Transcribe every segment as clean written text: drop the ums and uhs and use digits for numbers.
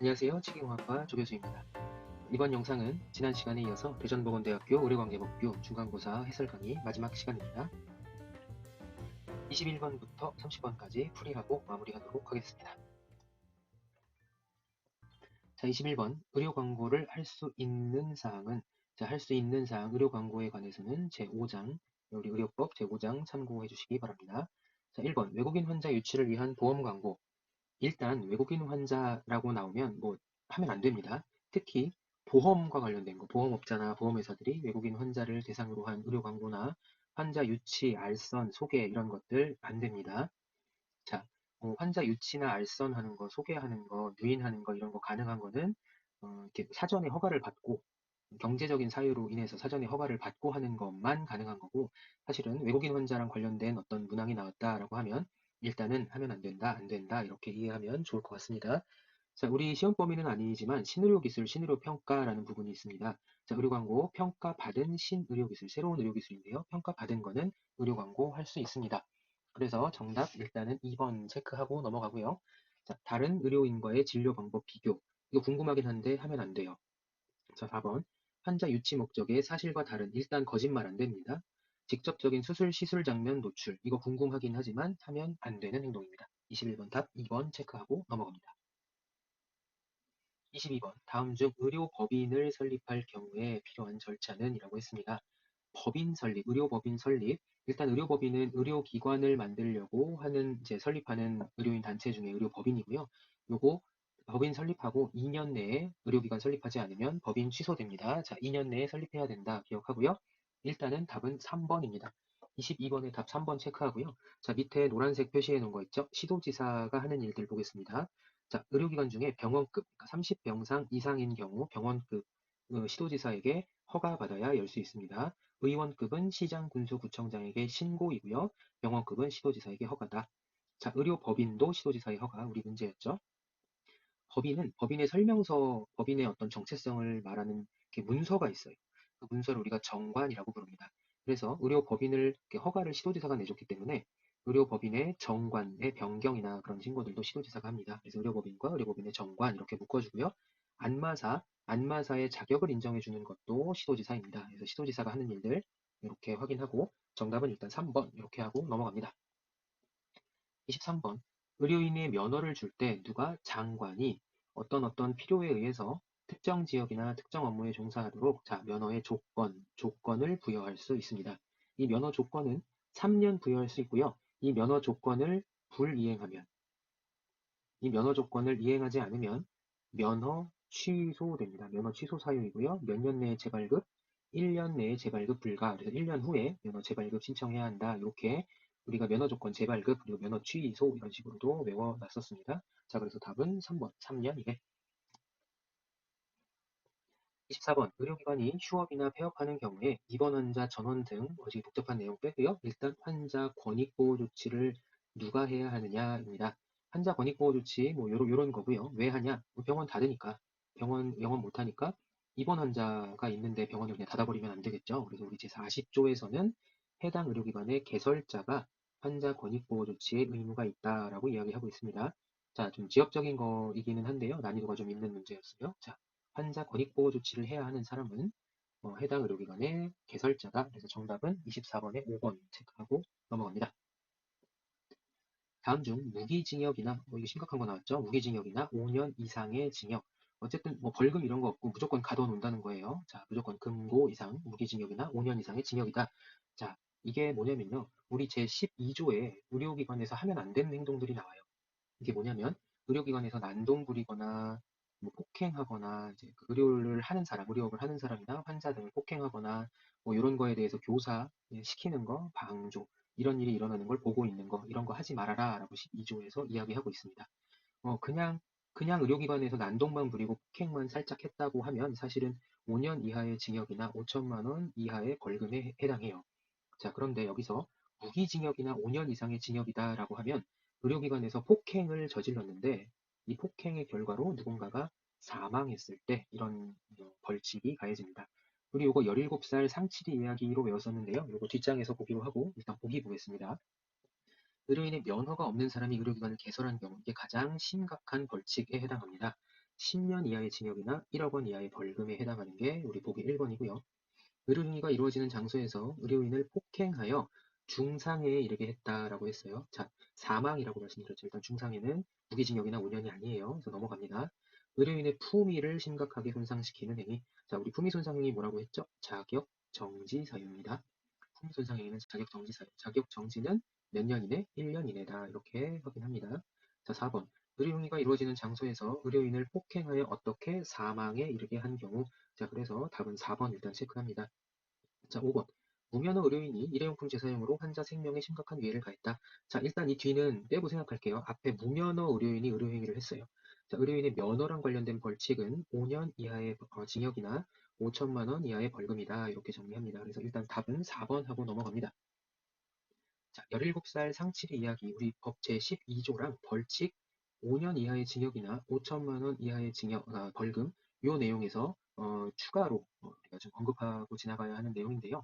안녕하세요. 치기공학과 조교수입니다. 이번 영상은 지난 시간에 이어서 대전보건대학교 의료관계법규 중간고사 해설 강의 마지막 시간입니다. 21번부터 30번까지 풀이하고 마무리하도록 하겠습니다. 자, 21번 의료광고를 할 수 있는 사항은 할 수 있는 사항 의료광고에 관해서는 제5장 우리 의료법 제5장 참고해 주시기 바랍니다. 자, 1번 외국인 환자 유치를 위한 보험 광고. 일단 외국인 환자라고 나오면 뭐 하면 안 됩니다. 특히 보험과 관련된 거, 보험업자나 보험회사들이 외국인 환자를 대상으로 한 의료 광고나 환자 유치, 알선, 소개 이런 것들 안 됩니다. 자, 환자 유치나 알선하는 거, 소개하는 거, 유인하는 거 이런 거 가능한 거는 이렇게 사전에 허가를 받고 경제적인 사유로 인해서 사전에 허가를 받고 하는 것만 가능한 거고 사실은 외국인 환자랑 관련된 어떤 문항이 나왔다라고 하면 일단은 하면 안 된다, 안 된다 이렇게 이해하면 좋을 것 같습니다. 자, 우리 시험 범위는 아니지만 신의료기술, 신의료평가라는 부분이 있습니다. 자, 의료광고 평가받은 신의료기술, 새로운 의료기술인데요. 평가받은 거는 의료광고 할 수 있습니다. 그래서 정답 일단은 2번 체크하고 넘어가고요. 자, 다른 의료인과의 진료 방법 비교. 이거 궁금하긴 한데 하면 안 돼요. 자, 4번. 환자 유치 목적의 사실과 다른, 일단 거짓말 안 됩니다. 직접적인 수술, 시술 장면 노출. 이거 궁금하긴 하지만 하면 안 되는 행동입니다. 21번 답 2번 체크하고 넘어갑니다. 22번. 다음 중 의료법인을 설립할 경우에 필요한 절차는 이라고 했습니다. 법인 설립, 의료법인 설립. 일단 의료법인은 의료기관을 만들려고 하는 이제 설립하는 의료인 단체 중에 의료법인이고요. 요거 법인 설립하고 2년 내에 의료기관 설립하지 않으면 법인 취소됩니다. 자, 2년 내에 설립해야 된다. 기억하고요. 일단은 답은 3번입니다. 22번의 답 3번 체크하고요. 자, 밑에 노란색 표시해 놓은 거 있죠? 시도지사가 하는 일들 보겠습니다. 자, 의료기관 중에 병원급, 그러니까 30병상 이상인 경우 병원급 시도지사에게 허가받아야 열 수 있습니다. 의원급은 시장, 군수, 구청장에게 신고이고요. 병원급은 시도지사에게 허가다. 자, 의료법인도 시도지사의 허가, 우리 문제였죠. 법인은 법인의 설명서, 법인의 어떤 정체성을 말하는 문서가 있어요. 그 문서를 우리가 정관이라고 부릅니다. 그래서 의료법인을 허가를 시도지사가 내줬기 때문에 의료법인의 정관의 변경이나 그런 신고들도 시도지사가 합니다. 그래서 의료법인과 의료법인의 정관 이렇게 묶어주고요. 안마사의 자격을 인정해주는 것도 시도지사입니다. 그래서 시도지사가 하는 일들 이렇게 확인하고 정답은 일단 3번 이렇게 하고 넘어갑니다. 23번. 의료인의 면허를 줄 때 누가 장관이 어떤 필요에 의해서 특정 지역이나 특정 업무에 종사하도록 면허의 조건을 부여할 수 있습니다. 이 면허 조건은 3년 부여할 수 있고요. 이 면허 조건을 불이행하면, 이 면허 조건을 이행하지 않으면 면허 취소됩니다. 면허 취소 사유이고요. 몇 년 내에 재발급? 1년 내에 재발급 불가. 그래서 1년 후에 면허 재발급 신청해야 한다. 이렇게 우리가 면허 조건 재발급 그리고 면허 취소 이런 식으로도 외워놨었습니다. 자, 그래서 답은 3번, 3년 이게 24번. 의료기관이 휴업이나 폐업하는 경우에 입원 환자 전원 등 어지 복잡한 내용 빼고요. 일단 환자 권익보호 조치를 누가 해야 하느냐입니다. 환자 권익보호 조치 뭐 요런 거고요. 왜 하냐? 뭐 병원 닫으니까. 병원 영업 못 하니까 입원 환자가 있는데 병원을 그냥 닫아버리면 안 되겠죠. 그래서 우리 제40조에서는 해당 의료기관의 개설자가 환자 권익보호 조치에 의무가 있다라고 이야기하고 있습니다. 자, 좀 지역적인 거이기는 한데요. 난이도가 좀 있는 문제였어요. 자, 환자 권익보호 조치를 해야 하는 사람은 해당 의료기관의 개설자다. 그래서 정답은 24번에 5번 체크하고 넘어갑니다. 다음 중 무기징역이나 이게 심각한 거 나왔죠? 무기징역이나 5년 이상의 징역. 어쨌든 뭐 벌금 이런 거 없고 무조건 가둬놓는다는 거예요. 자, 무조건 금고 이상 무기징역이나 5년 이상의 징역이다. 자, 이게 뭐냐면요. 우리 제12조에 의료기관에서 하면 안 되는 행동들이 나와요. 이게 뭐냐면 의료기관에서 난동 부리거나 뭐 폭행하거나 이제 그 의료를 하는 사람, 의료업을 하는 사람이나 환자 등을 폭행하거나 뭐 이런 거에 대해서 교사 시키는 거, 방조 이런 일이 일어나는 걸 보고 있는 거 이런 거 하지 말아라라고 12조에서 이야기하고 있습니다. 그냥 의료기관에서 난동만 부리고 폭행만 살짝 했다고 하면 사실은 5년 이하의 징역이나 5천만 원 이하의 벌금에 해당해요. 자, 그런데 여기서 무기징역이나 5년 이상의 징역이다라고 하면 의료기관에서 폭행을 저질렀는데 이 폭행의 결과로 누군가가 사망했을 때 이런 벌칙이 가해집니다. 우리 요거 17살 상치리 이야기로 외웠었는데요. 요거 뒷장에서 보기로 하고 일단 보기 보겠습니다. 의료인의 면허가 없는 사람이 의료기관을 개설한 경우 이게 가장 심각한 벌칙에 해당합니다. 10년 이하의 징역이나 1억 원 이하의 벌금에 해당하는 게 우리 보기 1번이고요. 의료행위가 이루어지는 장소에서 의료인을 폭행하여 중상해에 이르게 했다라고 했어요. 자, 사망이라고 말씀드렸죠. 일단 중상해는 무기징역이나 5년이 아니에요. 그래서 넘어갑니다. 의료인의 품위를 심각하게 손상시키는 행위. 자, 우리 품위 손상 행위 뭐라고 했죠? 자격 정지 사유입니다. 품위 손상 행위는 자격 정지 사유. 자격 정지는 몇 년 이내? 1년 이내다. 이렇게 확인합니다. 자, 4번. 의료행위가 이루어지는 장소에서 의료인을 폭행하여 어떻게 사망에 이르게 한 경우. 자, 그래서 답은 4번 일단 체크합니다. 자, 5번. 무면허 의료인이 일회용품 재사용으로 환자 생명에 심각한 위해를 가했다. 자, 일단 이 뒤는 빼고 생각할게요. 앞에 무면허 의료인이 의료행위를 했어요. 자, 의료인의 면허랑 관련된 벌칙은 5년 이하의 징역이나 5천만 원 이하의 벌금이다. 이렇게 정리합니다. 그래서 일단 답은 4번 하고 넘어갑니다. 자, 17살 상칠의 이야기, 우리 법 제12조랑 벌칙 5년 이하의 징역이나 5천만 원 이하의 벌금, 요 내용에서 추가로 우리가 좀 언급하고 지나가야 하는 내용인데요.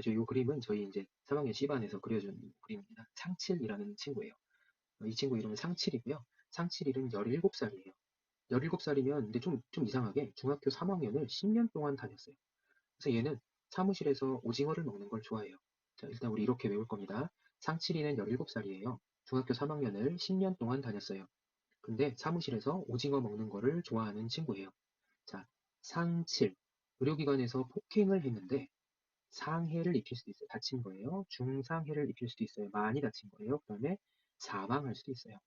요 그림은 저희 이제 3학년 C반에서 그려준 그림입니다. 상칠이라는 친구예요. 이 친구 이름은 상칠이고요. 상칠이는 17살이에요. 17살이면 근데 좀 이상하게 중학교 3학년을 10년 동안 다녔어요. 그래서 얘는 사무실에서 오징어를 먹는 걸 좋아해요. 자, 일단 우리 이렇게 외울 겁니다. 상칠이는 17살이에요. 중학교 3학년을 10년 동안 다녔어요. 근데 사무실에서 오징어 먹는 거를 좋아하는 친구예요. 자, 상칠. 의료기관에서 폭행을 했는데 상해를 입힐 수도 있어요. 다친 거예요. 중상해를 입힐 수도 있어요. 많이 다친 거예요. 그 다음에 사망할 수도 있어요.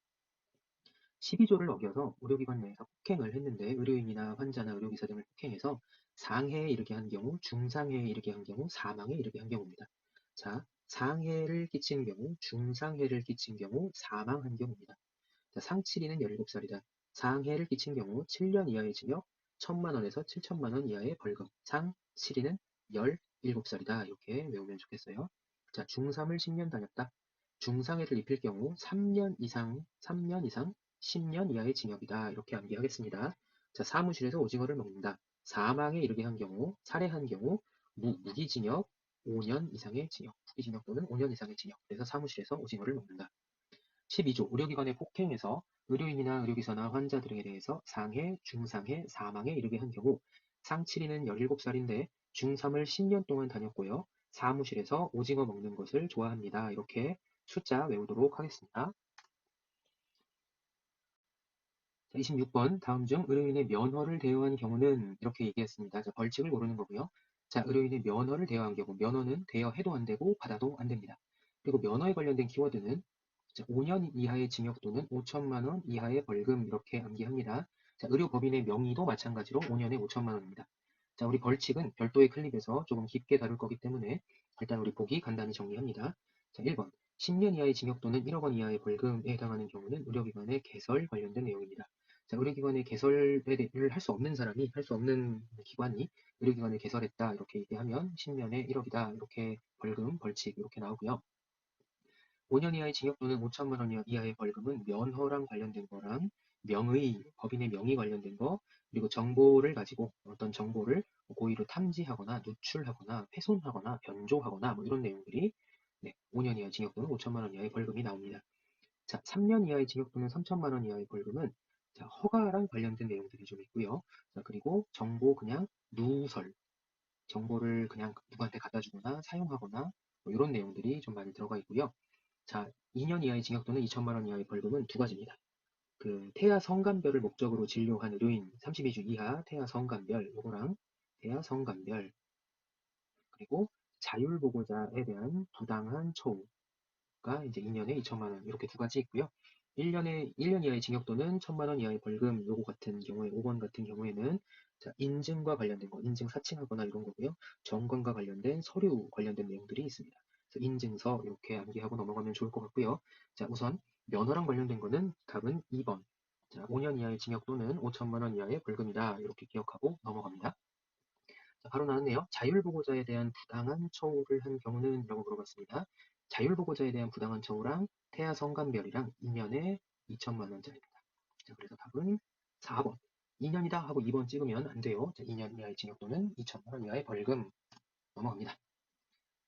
12조를 어겨서 의료기관 내에서 폭행을 했는데 의료인이나 환자나 의료기사 등을 폭행해서 상해에 이르게 한 경우, 중상해에 이르게 한 경우, 사망에 이르게 한 경우입니다. 자, 상해를 끼친 경우, 중상해를 끼친 경우, 사망한 경우입니다. 자, 상칠이는 17살이다. 상해를 끼친 경우 7년 이하의 징역, 1천만 원에서 7천만 원 이하의 벌금. 상칠이는 17살이다. 이렇게 외우면 좋겠어요. 자, 중3을 10년 다녔다. 중상해를 입힐 경우 3년 이상 10년 이하의 징역이다. 이렇게 암기하겠습니다. 자, 사무실에서 오징어를 먹는다. 사망에 이르게 한 경우, 살해한 경우, 무기징역 5년 이상의 징역, 무기징역 또는 5년 이상의 징역. 그래서 사무실에서 오징어를 먹는다. 12조 의료기관의 폭행에서 의료인이나 의료기사나 환자 등에 대해서 상해, 중상해, 사망에 이르게 한 경우 상칠이는 17살인데 중3을 10년 동안 다녔고요. 사무실에서 오징어 먹는 것을 좋아합니다. 이렇게 숫자 외우도록 하겠습니다. 자, 26번 다음 중 의료인의 면허를 대여한 경우는 이렇게 얘기했습니다. 자, 벌칙을 고르는 거고요. 자, 의료인의 면허를 대여한 경우 면허는 대여해도 안 되고 받아도 안 됩니다. 그리고 면허에 관련된 키워드는 자, 5년 이하의 징역 또는 5천만 원 이하의 벌금 이렇게 암기합니다. 자, 의료법인의 명의도 마찬가지로 5년에 5천만 원입니다. 자, 우리 벌칙은 별도의 클립에서 조금 깊게 다룰 거기 때문에 일단 우리 보기 간단히 정리합니다. 자, 1번 10년 이하의 징역 또는 1억 원 이하의 벌금에 해당하는 경우는 의료기관의 개설 관련된 내용입니다. 자, 의료기관의 개설을 할 수 없는 사람이, 할 수 없는 기관이 의료기관을 개설했다 이렇게 얘기하면 10년에 1억이다 이렇게 벌금, 벌칙 이렇게 나오고요. 5년 이하의 징역 또는 5천만 원 이하의 벌금은 면허랑 관련된 거랑 명의, 법인의 명의 관련된 거, 그리고 정보를 가지고 어떤 정보를 고의로 탐지하거나 누출하거나 훼손하거나 변조하거나 뭐 이런 내용들이 5년 이하의 징역 또는 5천만 원 이하의 벌금이 나옵니다. 자, 3년 이하의 징역 또는 3천만 원 이하의 벌금은 자, 허가랑 관련된 내용들이 좀 있고요. 자, 그리고 정보 그냥 누설, 정보를 그냥 누구한테 갖다 주거나 사용하거나 뭐 이런 내용들이 좀 많이 들어가 있고요. 자, 2년 이하의 징역 또는 2천만 원 이하의 벌금은 두 가지입니다. 그 태아 성감별을 목적으로 진료한 의료인 32주 이하 태아 성감별 요거랑 태아 성감별 그리고 자율보고자에 대한 부당한 처우가 이제 2년에 2천만 원 이렇게 두 가지 있고요. 1년 이하의 징역 또는 1천만 원 이하의 벌금 요거 같은 경우에 5번 같은 경우에는 자, 인증과 관련된 거, 인증 사칭하거나 이런 거고요. 정관과 관련된 서류 관련된 내용들이 있습니다. 그래서 인증서 이렇게 암기하고 넘어가면 좋을 것 같고요. 자, 우선 면허랑 관련된 거는 답은 2번. 자, 5년 이하의 징역 또는 5천만 원 이하의 벌금이다. 이렇게 기억하고 넘어갑니다. 자, 바로 나왔네요. 자율보고자에 대한 부당한 처우를 한 경우는 라고 물어봤습니다. 자율보고자에 대한 부당한 처우랑 태아 성감별이랑 2년에 2천만 원짜리입니다. 자, 그래서 답은 4번. 2년이다 하고 2번 찍으면 안 돼요. 자, 2년 이하의 징역 또는 2천만 원 이하의 벌금 넘어갑니다.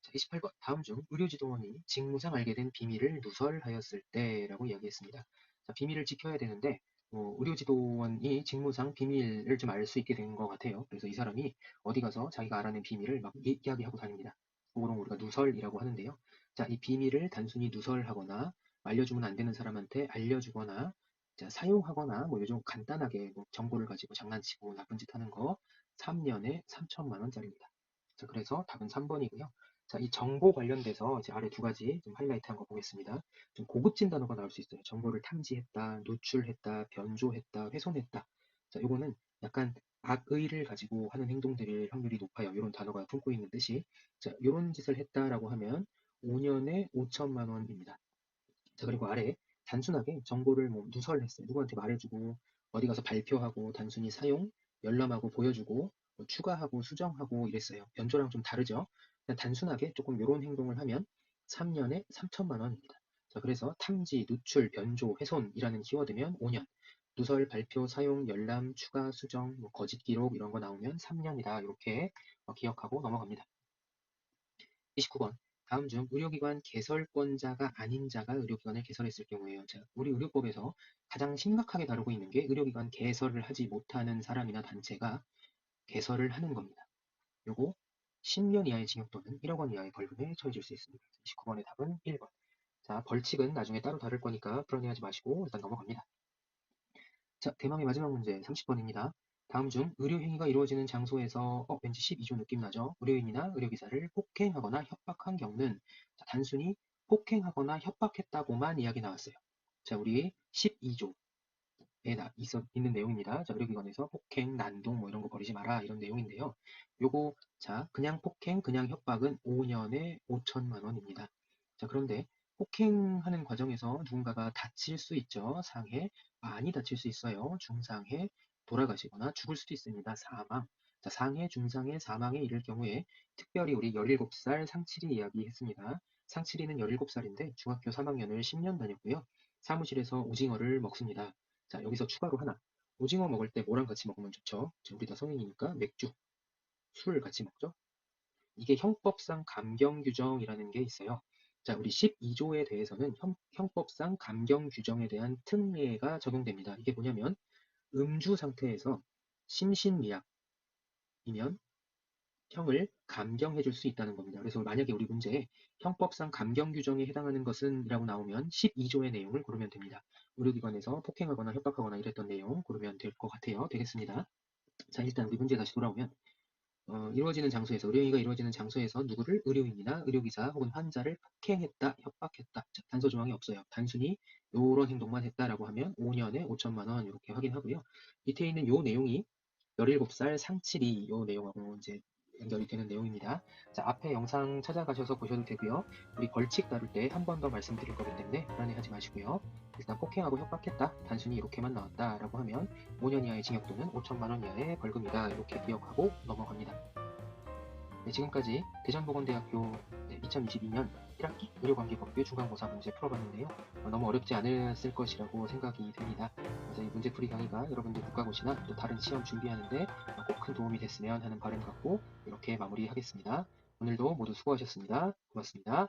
자, 28번. 다음 중 의료지도원이 직무상 알게 된 비밀을 누설하였을 때라고 이야기했습니다. 자, 비밀을 지켜야 되는데 의료지도원이 직무상 비밀을 좀 알 수 있게 된 것 같아요. 그래서 이 사람이 어디 가서 자기가 알아낸 비밀을 막 이야기하고 다닙니다. 그거를 우리가 누설이라고 하는데요. 자, 이 비밀을 단순히 누설하거나 알려주면 안 되는 사람한테 알려주거나 자, 사용하거나 뭐 요즘 간단하게 뭐 정보를 가지고 장난치고 나쁜 짓 하는 거 3년에 3천만 원짜리입니다. 자, 그래서 답은 3번이고요. 자, 이 정보 관련돼서 이제 아래 두 가지 좀 하이라이트한 거 보겠습니다. 좀 고급진 단어가 나올 수 있어요. 정보를 탐지했다, 노출했다, 변조했다, 훼손했다. 자, 요거는 약간 악의를 가지고 하는 행동들일 확률이 높아요. 이런 단어가 품고 있는 뜻이. 자, 요런 짓을 했다라고 하면 5년에 5천만 원입니다. 자, 그리고 아래 단순하게 정보를 뭐 누설했어요. 누구한테 말해주고 어디 가서 발표하고 단순히 사용, 열람하고 보여주고 뭐 추가하고 수정하고 이랬어요. 변조랑 좀 다르죠. 그냥 단순하게 조금 이런 행동을 하면 3년에 3천만 원입니다. 자, 그래서 탐지, 누출, 변조, 훼손이라는 키워드면 5년, 누설, 발표, 사용, 열람, 추가, 수정, 뭐 거짓 기록 이런 거 나오면 3년이다. 이렇게 기억하고 넘어갑니다. 29번. 다음 중 의료기관 개설권자가 아닌 자가 의료기관을 개설했을 경우에요. 자, 우리 의료법에서 가장 심각하게 다루고 있는 게 의료기관 개설을 하지 못하는 사람이나 단체가 개설을 하는 겁니다. 요거 10년 이하의 징역 또는 1억 원 이하의 벌금에 처해질 수 있습니다. 29번의 답은 1번. 자, 벌칙은 나중에 따로 다룰 거니까 불안해하지 마시고 일단 넘어갑니다. 자, 대망의 마지막 문제 30번입니다. 다음 중 의료행위가 이루어지는 장소에서 왠지 12조 느낌 나죠? 의료인이나 의료기사를 폭행하거나 협박한 경우는 자, 단순히 폭행하거나 협박했다고만 이야기 나왔어요. 자, 우리 12조에 있는 내용입니다. 자, 의료기관에서 폭행, 난동 뭐 이런 거 벌이지 마라 이런 내용인데요. 요거 자, 그냥 폭행, 그냥 협박은 5년에 5천만 원입니다. 자, 그런데 폭행하는 과정에서 누군가가 다칠 수 있죠. 상해, 많이 다칠 수 있어요. 중상해, 돌아가시거나 죽을 수도 있습니다. 사망. 자, 상해, 중상해, 사망에 이를 경우에 특별히 우리 17살 상칠이 이야기했습니다. 상칠이는 17살인데 중학교 3학년을 10년 다녔고요. 사무실에서 오징어를 먹습니다. 자, 여기서 추가로 하나. 오징어 먹을 때 뭐랑 같이 먹으면 좋죠? 우리 다 성인이니까 맥주, 술 같이 먹죠? 이게 형법상 감경 규정이라는 게 있어요. 자, 우리 12조에 대해서는 형법상 감경 규정에 대한 특례가 적용됩니다. 이게 뭐냐면 음주 상태에서 심신미약이면 형을 감경해 줄 수 있다는 겁니다. 그래서 만약에 우리 문제에 형법상 감경 규정에 해당하는 것은 이라고 나오면 12조의 내용을 고르면 됩니다. 의료기관에서 폭행하거나 협박하거나 이랬던 내용 고르면 될 것 같아요. 되겠습니다. 자, 일단 우리 문제 다시 돌아오면 이루어지는 장소에서 의료행위가 이루어지는 장소에서 누구를 의료인이나 의료기사 혹은 환자를 폭행했다, 협박했다. 자, 단서 조항이 없어요. 단순히 이런 행동만 했다라고 하면 5년에 5천만 원 이렇게 확인하고요. 밑에 있는 요 내용이 17살 상칠이 요 내용하고 이제 연결이 되는 내용입니다. 자, 앞에 영상 찾아가셔서 보셔도 되고요. 우리 벌칙 다룰 때 한 번 더 말씀드릴 거기 때문에 불안해하지 마시고요. 일단 폭행하고 협박했다. 단순히 이렇게만 나왔다라고 하면 5년 이하의 징역 또는 5천만 원 이하의 벌금이다. 이렇게 기억하고 넘어갑니다. 네, 지금까지 대전보건대학교 2022년 1학기 의료관계법규 중간고사 문제 풀어봤는데요. 너무 어렵지 않았을 것이라고 생각이 됩니다. 그래서 이 문제풀이 강의가 여러분들 국가고시나 또 다른 시험 준비하는데 꼭 큰 도움이 됐으면 하는 바람 갖고 이렇게 마무리하겠습니다. 오늘도 모두 수고하셨습니다. 고맙습니다.